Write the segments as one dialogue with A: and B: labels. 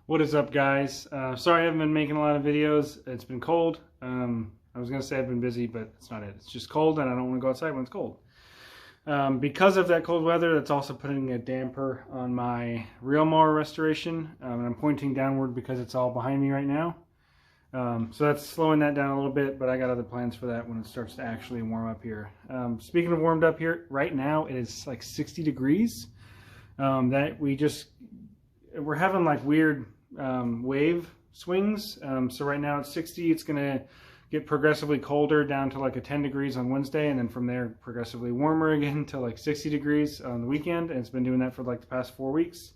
A: What is up, guys? Sorry I haven't been making a lot of videos. It's been cold. I was going to say I've been busy, but that's not it. It's just cold and I don't want to go outside when it's cold. Because of that cold weather, that's also putting a damper on my reel mower restoration. And I'm pointing downward because it's all behind me right now. So that's slowing that down a little bit, but I got other plans for that when it starts to actually warm up here. Speaking of warmed up here, right now it is like 60 degrees. We're having like weird wave swings. So right now it's 60. It's going to get progressively colder down to like a 10 degrees on Wednesday, and then from there progressively warmer again to like 60 degrees on the weekend. And it's been doing that for like the past 4 weeks.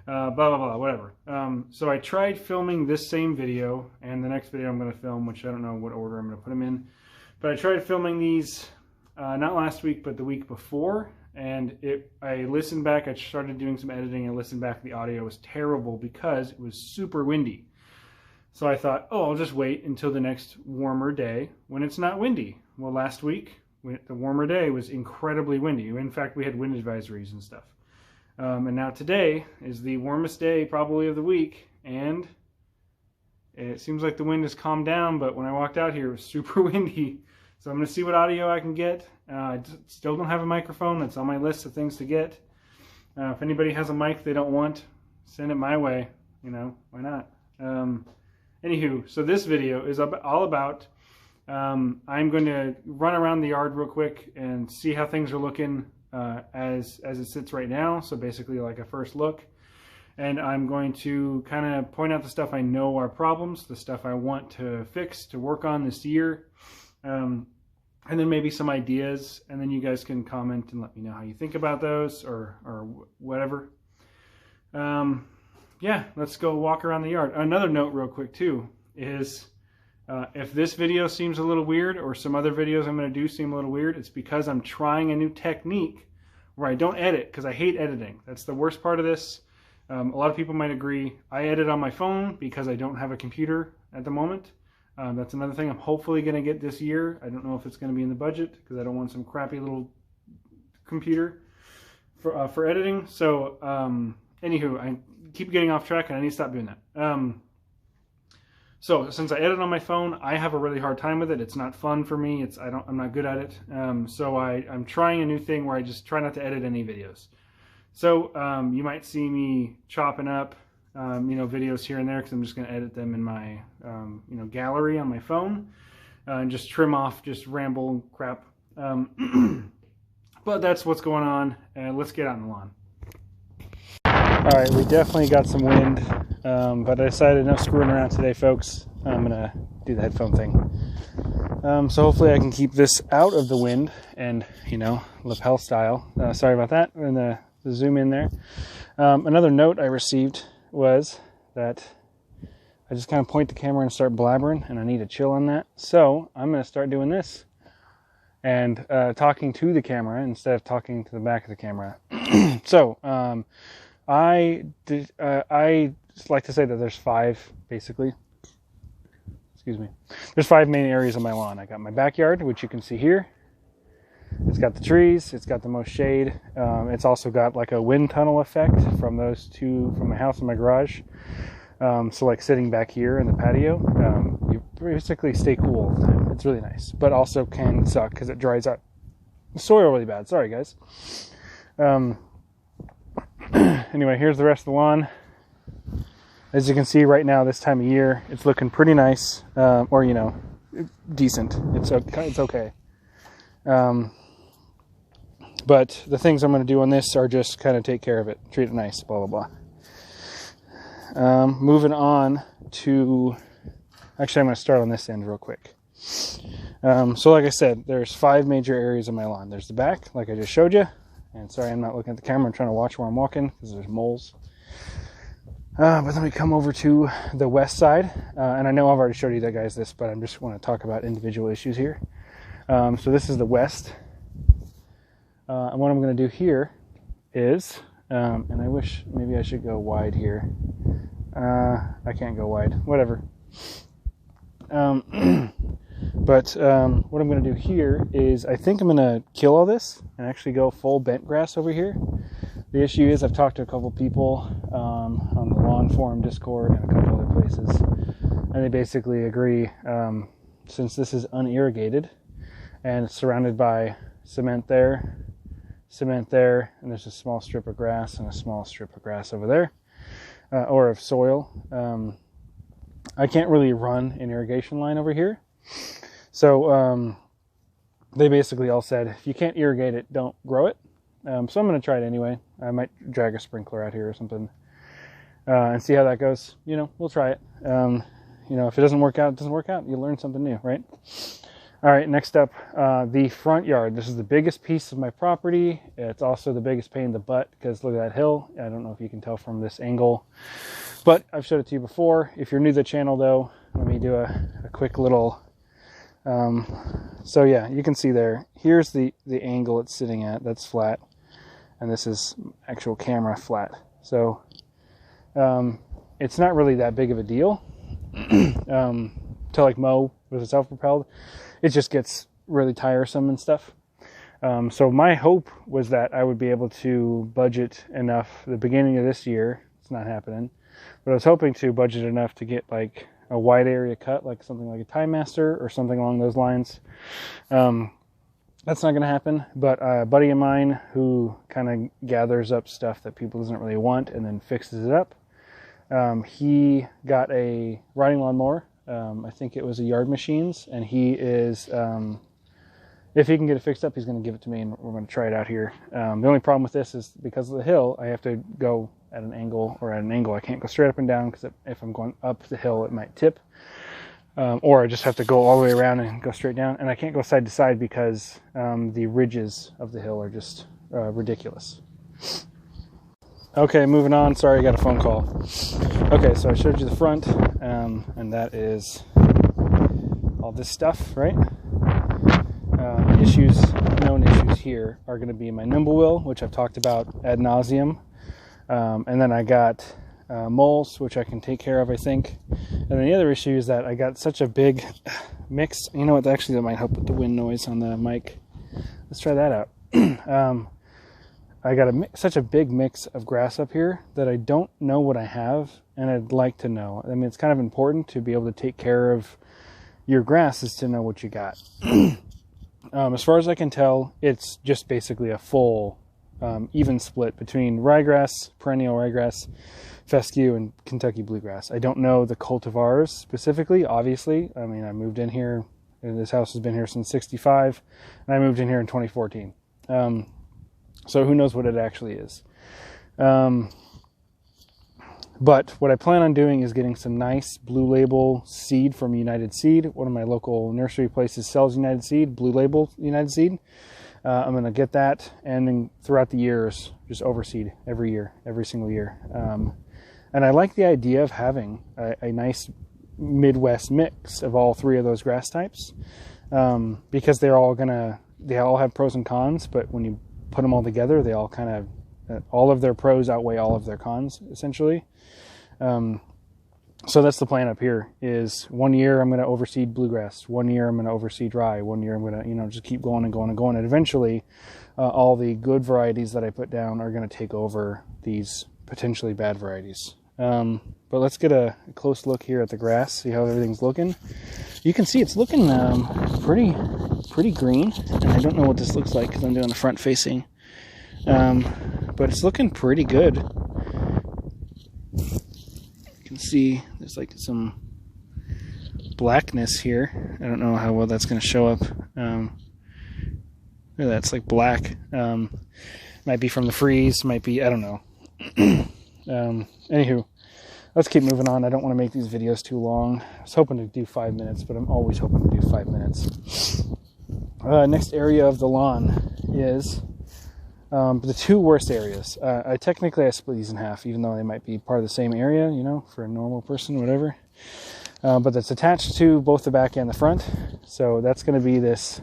A: Blah, blah, blah, whatever. So I tried filming this same video and the next video I'm going to film, which I don't know what order I'm going to put them in. But I tried filming these not last week, but the week before. And I listened back, I started doing some editing and listened back. The audio was terrible because it was super windy. So I thought, oh, I'll just wait until the next warmer day when it's not windy. Well, last week, the warmer day was incredibly windy. In fact, we had wind advisories and stuff. And now today is the warmest day probably of the week, and it seems like the wind has calmed down, but when I walked out here, it was super windy. So I'm going to see what audio I can get. I still don't have a microphone. That's on my list of things to get. If anybody has a mic they don't want, send it my way. You know, why not? Anywho, so this video is all about, I'm going to run around the yard real quick and see how things are looking as it sits right now. So basically like a first look. And I'm going to kind of point out the stuff I know are problems, the stuff I want to fix, to work on this year. And then maybe some ideas, and then you guys can comment and let me know how you think about those or whatever. Yeah, let's go walk around the yard. Another note real quick too is if this video seems a little weird or some other videos I'm going to do seem a little weird, it's because I'm trying a new technique where I don't edit, because I hate editing. That's the worst part of this. A lot of people might agree. I edit on my phone because I don't have a computer at the moment. That's another thing I'm hopefully going to get this year. I don't know if it's going to be in the budget because I don't want some crappy little computer for editing. So, anywho, I keep getting off track and I need to stop doing that. So since I edit on my phone, I have a really hard time with it. It's not fun for me. I'm not good at it. So I'm trying a new thing where I just try not to edit any videos. So you might see me chopping up videos here and there because I'm just going to edit them in my, gallery on my phone and just trim off just ramble crap. But that's what's going on, and let's get out on the lawn. All right, we definitely got some wind, but I decided no screwing around today, folks. I'm going to do the headphone thing. So hopefully I can keep this out of the wind and, lapel style. Sorry about that, and the zoom in there. Another note I received was that I just kind of point the camera and start blabbering, and I need to chill on that. So I'm going to start doing this and talking to the camera instead of talking to the back of the camera. So I just like to say that there's there's 5 main areas of my lawn. I got my backyard, which you can see here. It's got the trees, it's got the most shade. It's also got like a wind tunnel effect from those two, from my house and my garage. So like sitting back here in the patio, you basically stay cool all the time. It's really nice, but also can suck because it dries out the soil really bad. Sorry, guys. Anyway, here's the rest of the lawn. As you can see right now, this time of year, it's looking pretty nice, or decent. It's okay. But the things I'm going to do on this are just kind of take care of it, treat it nice, blah, blah, blah. Moving on to, actually I'm going to start on this end real quick. So like I said, there's 5 major areas of my lawn. There's the back, like I just showed you. And sorry, I'm not looking at the camera. I'm trying to watch where I'm walking because there's moles. But then we come over to the west side. And I know I've already showed you that, guys, this, but I just want to talk about individual issues here. So this is the west. And what I'm going to do here is, and I wish maybe I should go wide here. I can't go wide, whatever. But what I'm going to do here is I think I'm going to kill all this and actually go full bent grass over here. The issue is I've talked to a couple people on the lawn forum Discord and a couple other places, and they basically agree, since this is unirrigated and it's surrounded by cement there, and there's a small strip of grass and a small strip of grass over there, or of soil. I can't really run an irrigation line over here. So they basically all said, if you can't irrigate it, don't grow it. So I'm going to try it anyway. I might drag a sprinkler out here or something and see how that goes. You know, we'll try it. You know, if it doesn't work out, it doesn't work out. You learn something new, right? All right, next up, the front yard. This is the biggest piece of my property. It's also the biggest pain in the butt because look at that hill. I don't know if you can tell from this angle, but I've showed it to you before. If you're new to the channel though, let me do a quick little, so yeah, you can see there. Here's the angle it's sitting at. That's flat. And this is actual camera flat. So it's not really that big of a deal to like mow with a self-propelled. It just gets really tiresome and stuff. So my hope was that I would be able to budget enough the beginning of this year. It's not happening, but I was hoping to budget enough to get like a wide area cut, like something like a Time Master or something along those lines. That's not going to happen, but a buddy of mine who kind of gathers up stuff that people doesn't really want and then fixes it up. He got a riding lawnmower. I think it was a Yard Machines, and he is, if he can get it fixed up, he's going to give it to me, and we're going to try it out here. The only problem with this is because of the hill, I have to go at an angle, I can't go straight up and down, because if I'm going up the hill, it might tip. Or I just have to go all the way around and go straight down, and I can't go side to side because the ridges of the hill are just ridiculous. Okay, moving on. Sorry, I got a phone call. Okay, so I showed you the front, and that is all this stuff, right? Known issues here are going to be my nimble wheel, which I've talked about ad nauseum, and then I got moles, which I can take care of, I think. And then the other issue is that I got such a big mix. You know what? Actually, that might help with the wind noise on the mic. Let's try that out. I got such a big mix of grass up here that I don't know what I have, and I'd like to know. I mean, it's kind of important to be able to take care of your grass is to know what you got. As far as I can tell, it's just basically a full even split between ryegrass, perennial ryegrass, fescue, and Kentucky bluegrass. I don't know the cultivars specifically, obviously. I mean, I moved in here, and this house has been here since '65, and I moved in here in 2014. So who knows what it actually is. But what I plan on doing is getting some nice Blue Label seed from United Seed. One of my local nursery places sells United Seed, Blue Label United Seed. I'm going to get that, and then throughout the years, just overseed every year, every single year. And I like the idea of having a nice Midwest mix of all three of those grass types, because they all have pros and cons, but when you put them all together, they all kind of, all of their pros outweigh all of their cons, essentially. So that's the plan up here, is 1 year I'm going to overseed bluegrass, 1 year I'm going to overseed rye, 1 year I'm going to, just keep going and going and going. And eventually, all the good varieties that I put down are going to take over these potentially bad varieties. But let's get a close look here at the grass, see how everything's looking. You can see it's looking pretty green, and I don't know what this looks like because I'm doing the front facing. But it's looking pretty good. You can see there's like some blackness here. I don't know how well that's going to show up. That's like black. Might be from the freeze, might be, I don't know. Anywho, let's keep moving on. I don't want to make these videos too long. I was hoping to do 5 minutes, but I'm always hoping to do 5 minutes. Next area of the lawn is the two worst areas. I split these in half, even though they might be part of the same area, for a normal person, whatever. But it's attached to both the back and the front. So that's going to be this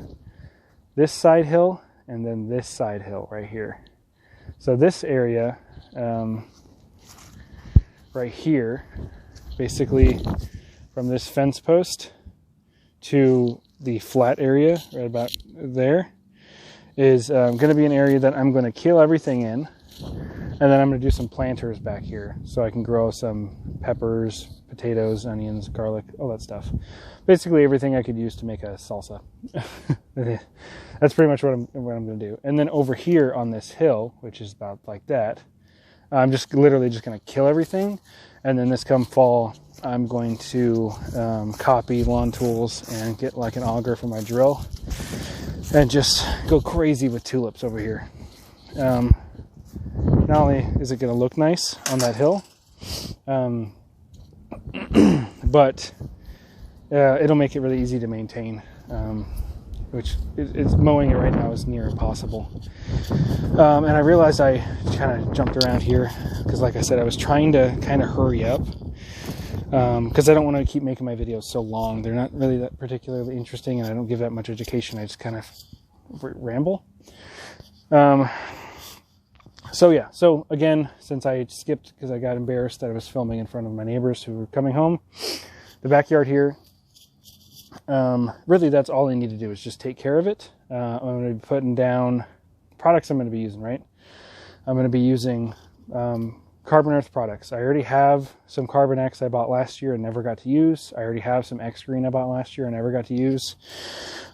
A: side hill and then this side hill right here. So this area right here, basically from this fence post to the flat area right about there, is going to be an area that I'm going to kill everything in. And then I'm going to do some planters back here so I can grow some peppers, potatoes, onions, garlic, all that stuff. Basically everything I could use to make a salsa. That's pretty much what I'm going to do. And then over here on this hill, which is about like that, I'm just literally just going to kill everything. And then this come fall, I'm going to copy lawn tools and get like an auger for my drill and just go crazy with tulips over here. Not only is it going to look nice on that hill, but it'll make it really easy to maintain, which it's mowing it right now is near impossible. And I realized I kind of jumped around here because, like I said, I was trying to kind of hurry up because I don't want to keep making my videos so long. They're not really that particularly interesting, and I don't give that much education. I just kind of ramble. So yeah, so again, since I skipped because I got embarrassed that I was filming in front of my neighbors who were coming home, the backyard here, really that's all I need to do is just take care of it. I'm going to be putting down products I'm going to be using, right? I'm going to be using Carbon Earth products. I already have some Carbon X I bought last year and never got to use. I already have some X Green I bought last year and never got to use.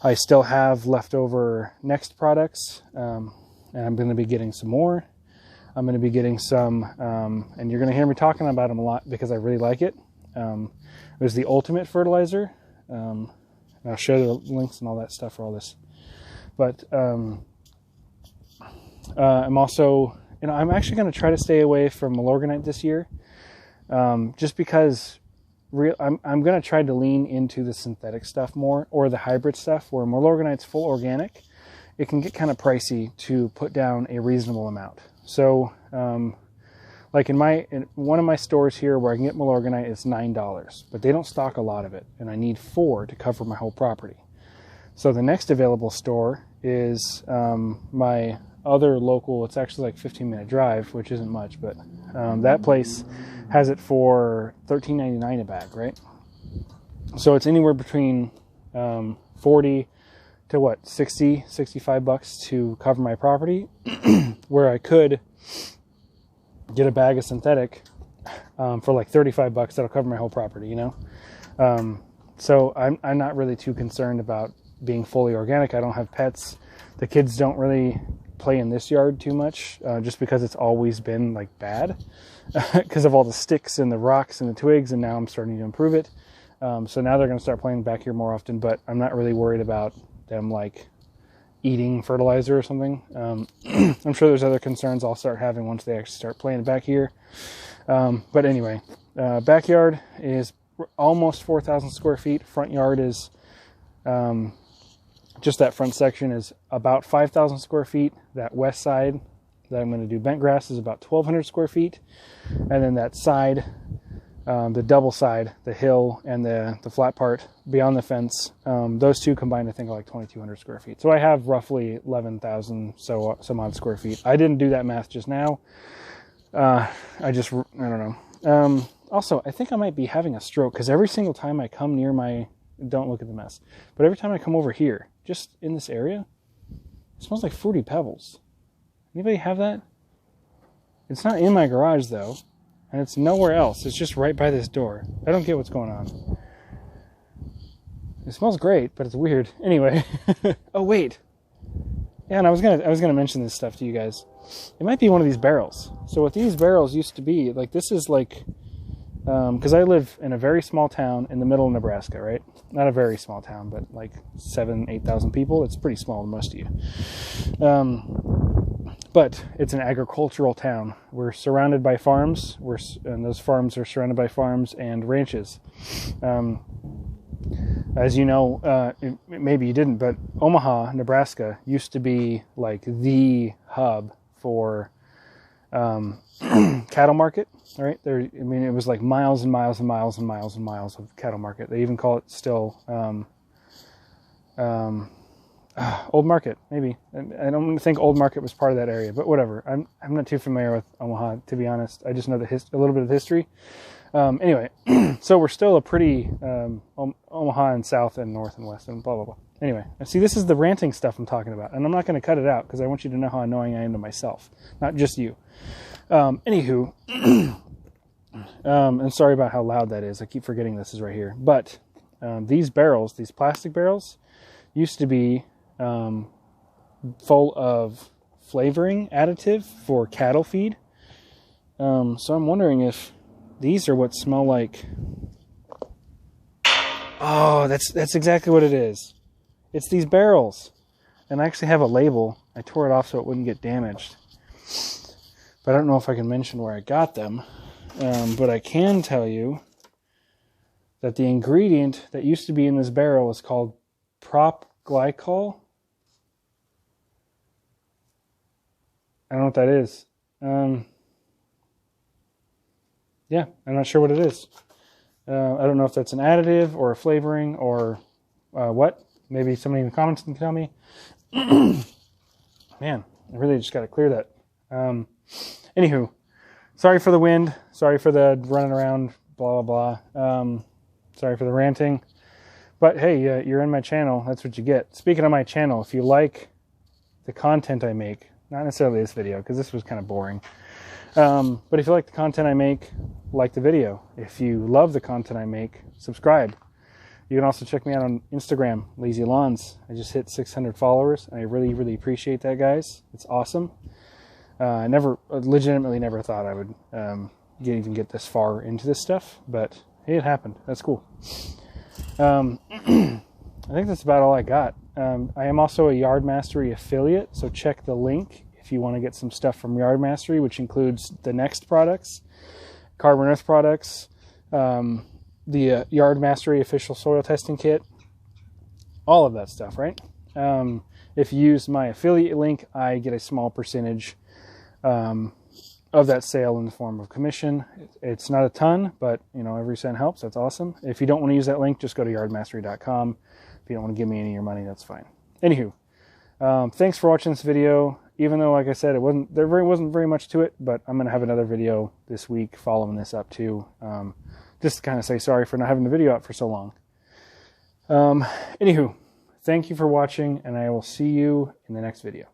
A: I still have leftover Next products, and I'm going to be getting some more. I'm going to be getting some, and you're going to hear me talking about them a lot because I really like it. It was the Ultimate Fertilizer. And I'll show the links and all that stuff for all this. But I'm also, I'm actually going to try to stay away from Milorganite this year, just because I'm going to try to lean into the synthetic stuff more, or the hybrid stuff, where Milorganite's full organic. It can get kind of pricey to put down a reasonable amount. So, like in one of my stores here where I can get Milorganite, it's $9, but they don't stock a lot of it, and I need 4 to cover my whole property. So the next available store is my other local, it's actually like 15-minute drive, which isn't much, but that place has it for $13.99 a bag, right? So it's anywhere between 40 to what, 60, 65 bucks to cover my property, where I could get a bag of synthetic for like 35 bucks that'll cover my whole property, you know? So I'm not really too concerned about being fully organic. I don't have pets. The kids don't really play in this yard too much, just because it's always been like bad because of all the sticks and the rocks and the twigs, and now I'm starting to improve it. So now they're going to start playing back here more often, but I'm not really worried about them like eating fertilizer or something. I'm sure there's other concerns I'll start having once they actually start playing back here. But anyway, backyard is almost 4,000 square feet. Front yard is, just that front section is about 5,000 square feet. That west side that I'm going to do bent grass is about 1,200 square feet. And then that side, the double side, the hill and the flat part beyond the fence, those two combined I think are like 2,200 square feet. So I have roughly 11,000 some odd square feet. I didn't do that math just now. I don't know. Also, I think I might be having a stroke because every single time I come near my, don't look at the mess, but every time I come over here, just in this area, it smells like Fruity Pebbles. Anybody have that? It's not in my garage though. And it's nowhere else. It's just right by this door. I don't get what's going on. It smells great, but it's weird. Anyway. Oh wait. Yeah, and I was gonna mention this stuff to you guys. It might be one of these barrels. So what these barrels used to be, like this is like, because I live in a very small town in the middle of Nebraska, right? Not a very small town, but like 7,000 to 8,000 people. It's pretty small to most of you. But it's an agricultural town. We're surrounded by farms, and those farms are surrounded by farms and ranches. As you know, maybe you didn't, but Omaha, Nebraska used to be like the hub for cattle market, right? It was like miles and miles and miles and miles and miles of cattle market. They even call it still Old Market, maybe. I don't think Old Market was part of that area, but whatever. I'm not too familiar with Omaha, to be honest. I just know a little bit of history. Anyway, so we're still a pretty Omaha and South and North and West and blah, blah, blah. Anyway, see, this is the ranting stuff I'm talking about, and I'm not going to cut it out because I want you to know how annoying I am to myself, not just you. Anywho, and sorry about how loud that is. I keep forgetting this is right here. But these barrels, these plastic barrels, used to be full of flavoring additive for cattle feed. So I'm wondering if these are what smell like. Oh, that's exactly what it is. It's these barrels. And I actually have a label. I tore it off so it wouldn't get damaged. But I don't know if I can mention where I got them. But I can tell you that the ingredient that used to be in this barrel is called prop glycol. I don't know what that is. Yeah, I'm not sure what it is. I don't know if that's an additive or a flavoring or what. Maybe somebody in the comments can tell me. Man, I really just got to clear that. Anywho, sorry for the wind. Sorry for the running around, blah, blah, blah. Sorry for the ranting. But hey, you're in my channel. That's what you get. Speaking of my channel, if you like the content I make, not necessarily this video, because this was kind of boring. But if you like the content I make, like the video. If you love the content I make, subscribe. You can also check me out on Instagram, Lazy Lawns. I just hit 600 followers, and I really, really appreciate that, guys. It's awesome. I legitimately never thought I would even get this far into this stuff, but hey, it happened. That's cool. I think that's about all I got. I am also a Yard Mastery affiliate, so check the link if you want to get some stuff from Yard Mastery, which includes the Next products, Carbon Earth products, the Yard Mastery official soil testing kit, all of that stuff, right? If you use my affiliate link, I get a small percentage of that sale in the form of commission. It's not a ton, but every cent helps. That's awesome. If you don't want to use that link, just go to yardmastery.com. If you don't want to give me any of your money, that's fine. Anywho, thanks for watching this video. Even though, like I said, there wasn't very much to it, but I'm going to have another video this week following this up too. Just to kind of say sorry for not having the video out for so long. Anywho, thank you for watching, and I will see you in the next video.